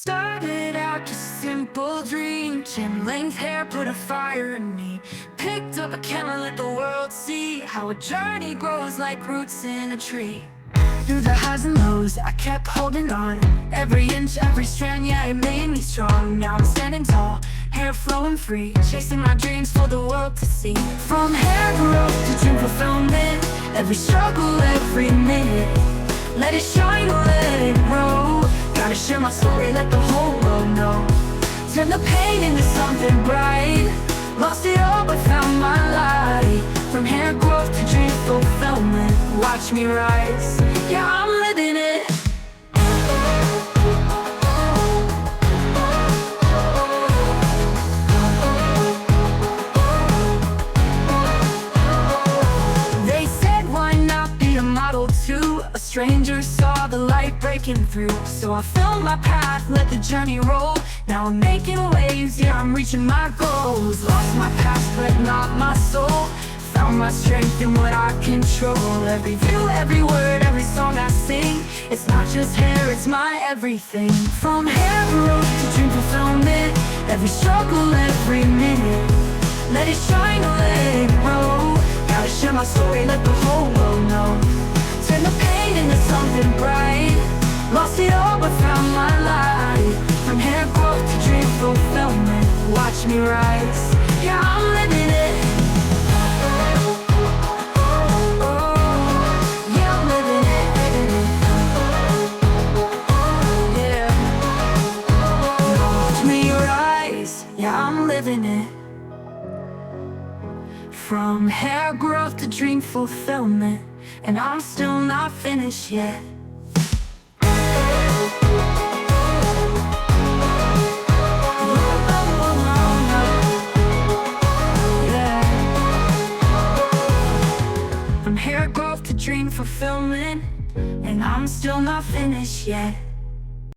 Started out just a simple dream. Chin length hair put a fire in me. Picked up a camera, let the world see how a journey grows like roots in a tree. Through the highs and lows, I kept holding on. Every inch, every strand, yeah, it made me strong. Now I'm standing tall, hair flowing free, chasing my dreams for the world to see. From hair growth to dream fulfillment, every struggle, every minute. Let it shine, let it grow. Gotta share my story, let the whole world know. Turn the pain into something bright. Lost it all but found my light. From hair growth to dream fulfillment, watch me rise. Yeah, I'm living it. They said why not be a model too. A stranger saw the light breaking through, so I filmed my path, let the journey roll. Now I'm making waves, yeah, I'm reaching my goals. Lost my past but not my soul. Found my strength in what I control. Every view, every word, every song I sing. It's not just hair, it's my everything. From hair growth to dream fulfillment, every struggle, every minute. Let it shine, let it grow. Gotta share my story, let the whole world know. Turn the pain into something bright. Lost it all but found my light. From hair growth to dream fulfillment, watch me rise. Yeah, I'm living it. Living it. From hair growth to dream fulfillment, and I'm still not finished yet. Yeah. From hair growth to dream fulfillment, and I'm still not finished yet.